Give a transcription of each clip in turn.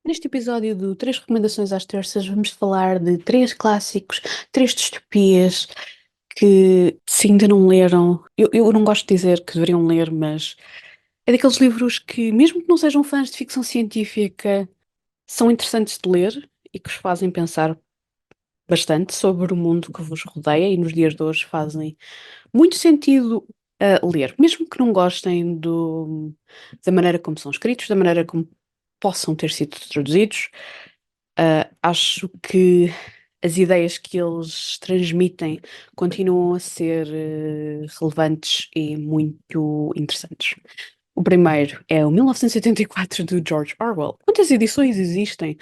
Neste episódio do Três Recomendações às Terças, vamos falar de três clássicos, três distopias que, se ainda não leram, eu não gosto de dizer que deveriam ler, mas é daqueles livros que, mesmo que não sejam fãs de ficção científica, são interessantes de ler e que os fazem pensar bastante sobre o mundo que vos rodeia e nos dias de hoje fazem muito sentido ler, mesmo que não gostem da maneira como são escritos, da maneira como possam ter sido traduzidos. Acho que as ideias que eles transmitem continuam a ser relevantes e muito interessantes. O primeiro é o 1984 do George Orwell. Quantas edições existem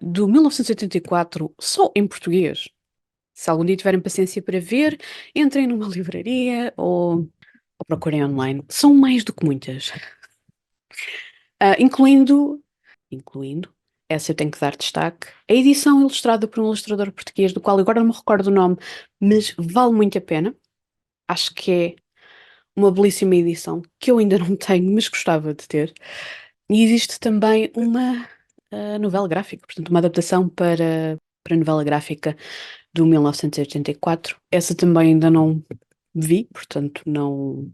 do 1984 só em português? Se algum dia tiverem paciência para ver, entrem numa livraria ou procurem online. São mais do que muitas. Incluindo, essa eu tenho que dar destaque, a edição ilustrada por um ilustrador português, do qual agora não me recordo o nome, mas vale muito a pena. Acho que é uma belíssima edição, que eu ainda não tenho, mas gostava de ter. E existe também uma novela gráfica, portanto, uma adaptação para novela gráfica do 1984. Essa também ainda não vi, portanto, não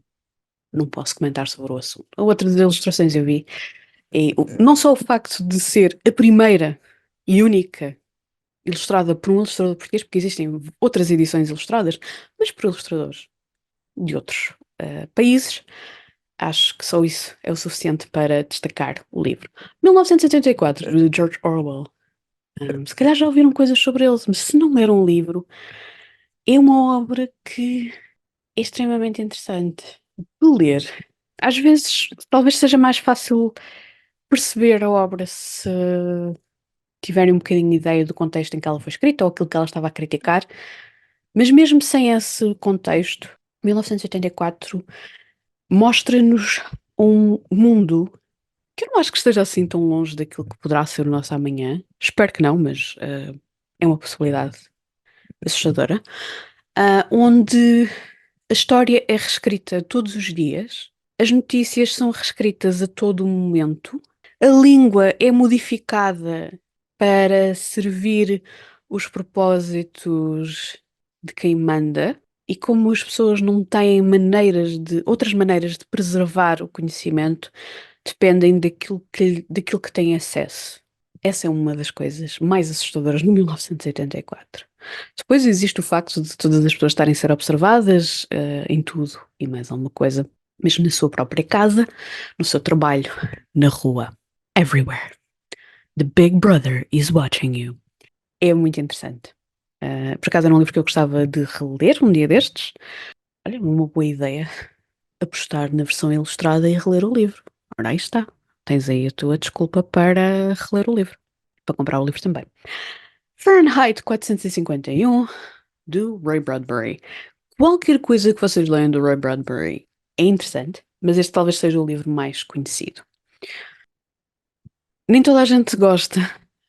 posso comentar sobre o assunto. A outra das ilustrações eu vi. Não só o facto de ser a primeira e única ilustrada por um ilustrador português, porque existem outras edições ilustradas, mas por ilustradores de outros países, acho que só isso é o suficiente para destacar o livro. 1984, de George Orwell. Se calhar já ouviram coisas sobre eles, mas se não leram o livro, é uma obra que é extremamente interessante de ler. Às vezes, talvez seja mais fácil perceber a obra se tiverem um bocadinho de ideia do contexto em que ela foi escrita ou aquilo que ela estava a criticar, mas mesmo sem esse contexto, 1984 mostra-nos um mundo que eu não acho que esteja assim tão longe daquilo que poderá ser o nosso amanhã. Espero que não, mas é uma possibilidade assustadora. Onde a história é reescrita todos os dias, as notícias são reescritas a todo o momento, a língua é modificada para servir os propósitos de quem manda, e como as pessoas não têm outras maneiras de preservar o conhecimento, dependem daquilo que têm acesso. Essa é uma das coisas mais assustadoras no 1984. Depois existe o facto de todas as pessoas estarem a ser observadas, em tudo e mais alguma coisa, mesmo na sua própria casa, no seu trabalho, na rua, everywhere. The Big Brother is watching you. É muito interessante. Por acaso era um livro que eu gostava de reler um dia destes. Olha, uma boa ideia. Apostar na versão ilustrada e reler o livro. Ora, aí está. Tens aí a tua desculpa para reler o livro. Para comprar o livro também. Fahrenheit 451, do Ray Bradbury. Qualquer coisa que vocês leiam do Ray Bradbury é interessante, mas este talvez seja o livro mais conhecido. Nem toda a gente gosta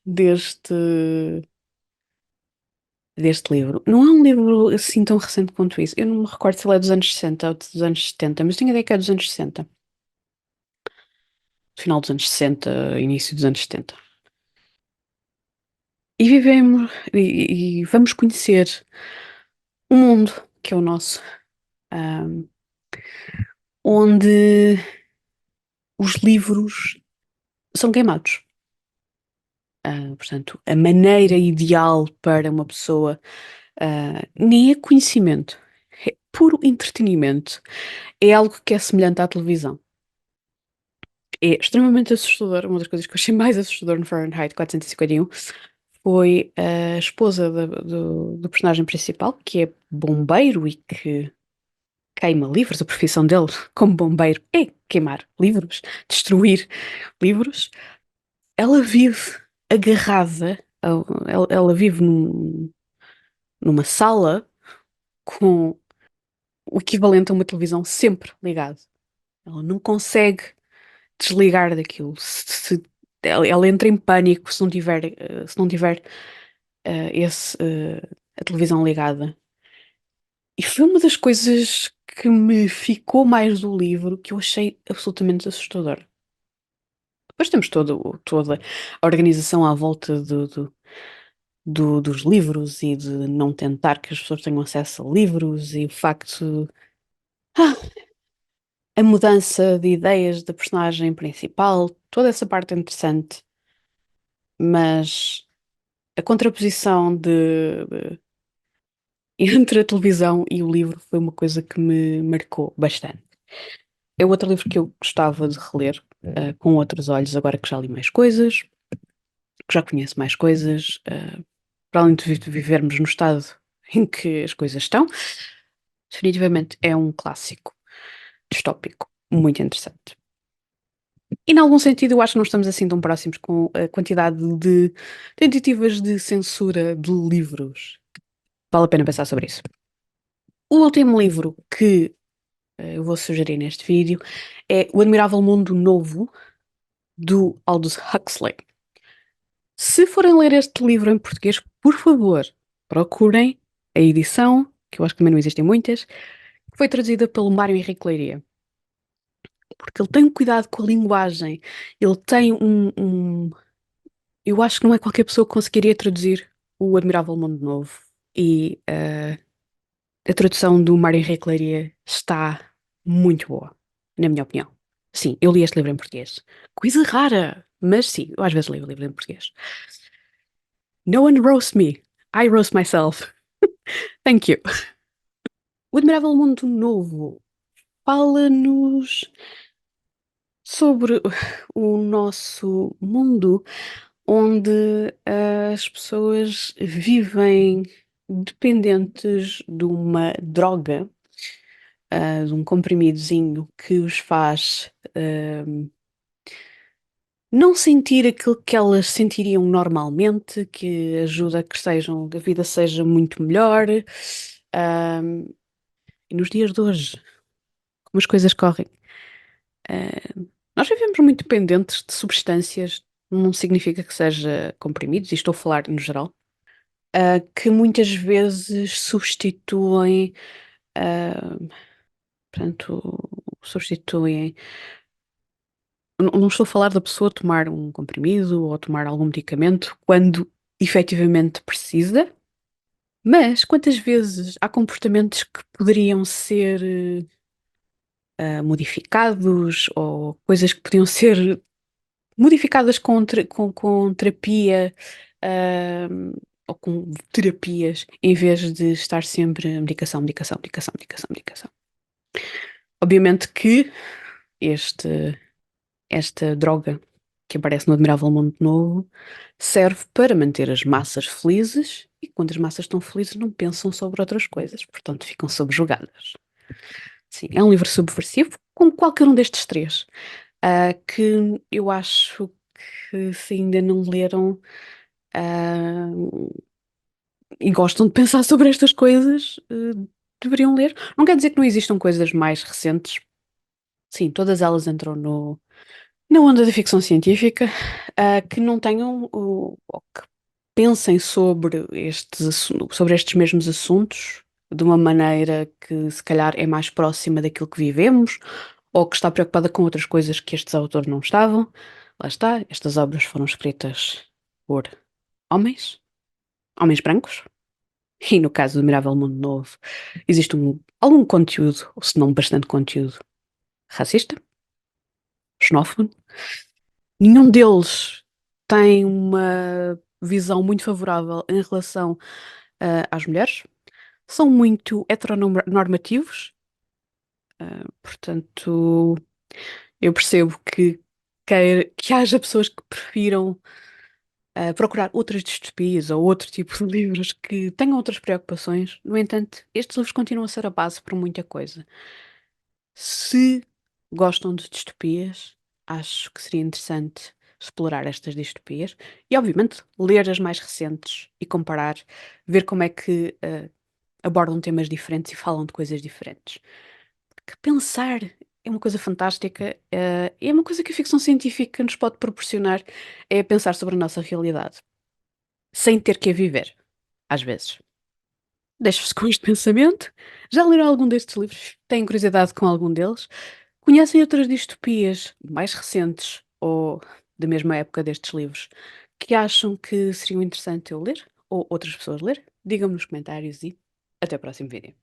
deste, deste livro. Não é um livro assim tão recente quanto isso. Eu não me recordo se ele é dos anos 60 ou dos anos 70, mas tenho a ideia que é dos anos 60. Final dos anos 60, início dos anos 70. E vivemos e vamos conhecer um mundo que é o nosso, ahm, onde os livros são queimados. Portanto, a maneira ideal para uma pessoa nem é conhecimento, é puro entretenimento. É algo que é semelhante à televisão. É extremamente assustador. Uma das coisas que eu achei mais assustador no Fahrenheit 451 foi a esposa do personagem principal, que é bombeiro e que queima livros. A profissão dele como bombeiro é queimar livros, destruir livros. Ela vive agarrada, ela vive numa sala com o equivalente a uma televisão sempre ligado. Ela não consegue desligar daquilo. Ela entra em pânico se não tiver a televisão ligada. E foi uma das coisas que me ficou mais do livro que eu achei absolutamente assustador. Nós temos toda a organização à volta dos livros e de não tentar que as pessoas tenham acesso a livros e o facto, ah, a mudança de ideias da personagem principal, toda essa parte é interessante, mas a contraposição entre a televisão e o livro foi uma coisa que me marcou bastante. É outro livro que eu gostava de reler, com outros olhos, agora que já li mais coisas, que já conheço mais coisas, para além de vivermos no estado em que as coisas estão, definitivamente é um clássico distópico, muito interessante. E, em algum sentido, eu acho que não estamos assim tão próximos com a quantidade de tentativas de censura de livros. Vale a pena pensar sobre isso. O último livro que eu vou sugerir neste vídeo é O Admirável Mundo Novo, do Aldous Huxley. Se forem ler este livro em português, por favor, procurem a edição, que eu acho que também não existem muitas, que foi traduzida pelo Mário Henrique Leiria. Porque ele tem um cuidado com a linguagem, ele tem eu acho que não é qualquer pessoa que conseguiria traduzir O Admirável Mundo Novo. E a tradução do Mário Henrique Leiria está muito boa, na minha opinião. Sim, eu li este livro em português. Coisa rara, mas sim, eu às vezes leio o livro em português. No one roast me, I roast myself. Thank you. O Admirável Mundo Novo fala-nos sobre o nosso mundo onde as pessoas vivem dependentes de uma droga, de um comprimidozinho que os faz não sentir aquilo que elas sentiriam normalmente, que ajuda a que a vida seja muito melhor. ahm, e nos dias de hoje, como as coisas correm, nós vivemos muito dependentes de substâncias, não significa que seja comprimidos, e estou a falar no geral, que muitas vezes substituem, ah, portanto, substituem. Não estou a falar da pessoa tomar um comprimido ou tomar algum medicamento quando efetivamente precisa, mas quantas vezes há comportamentos que poderiam ser modificados ou coisas que podiam ser modificadas com terapia, ou com terapias, em vez de estar sempre medicação, medicação, medicação, medicação, medicação. Obviamente que este, esta droga que aparece no Admirável Mundo Novo serve para manter as massas felizes e quando as massas estão felizes não pensam sobre outras coisas, portanto ficam subjugadas. Sim, é um livro subversivo, como qualquer um destes três, que eu acho que se ainda não leram, ah, e gostam de pensar sobre estas coisas, deveriam ler. Não quer dizer que não existam coisas mais recentes. Sim, todas elas entram na onda da ficção científica, que não tenham ou que pensem sobre estes mesmos assuntos de uma maneira que se calhar é mais próxima daquilo que vivemos ou que está preocupada com outras coisas que estes autores não estavam. Lá está, estas obras foram escritas por homens, homens brancos, e no caso do Admirável Mundo Novo existe algum conteúdo, ou se não bastante conteúdo, racista, xenófobo. Nenhum deles tem uma visão muito favorável em relação às mulheres. São muito heteronormativos, portanto, eu percebo que haja pessoas que prefiram procurar outras distopias ou outro tipo de livros que tenham outras preocupações. No entanto, estes livros continuam a ser a base para muita coisa. Se gostam de distopias, acho que seria interessante explorar estas distopias e, obviamente, ler as mais recentes e comparar, ver como é que abordam temas diferentes e falam de coisas diferentes. Porque pensar é uma coisa fantástica, é uma coisa que a ficção científica nos pode proporcionar, é pensar sobre a nossa realidade, sem ter que a viver, às vezes. Deixo-vos com este pensamento. Já leram algum destes livros? Têm curiosidade com algum deles? Conhecem outras distopias mais recentes ou da mesma época destes livros que acham que seriam interessante eu ler ou outras pessoas ler? Digam-me nos comentários e até o próximo vídeo.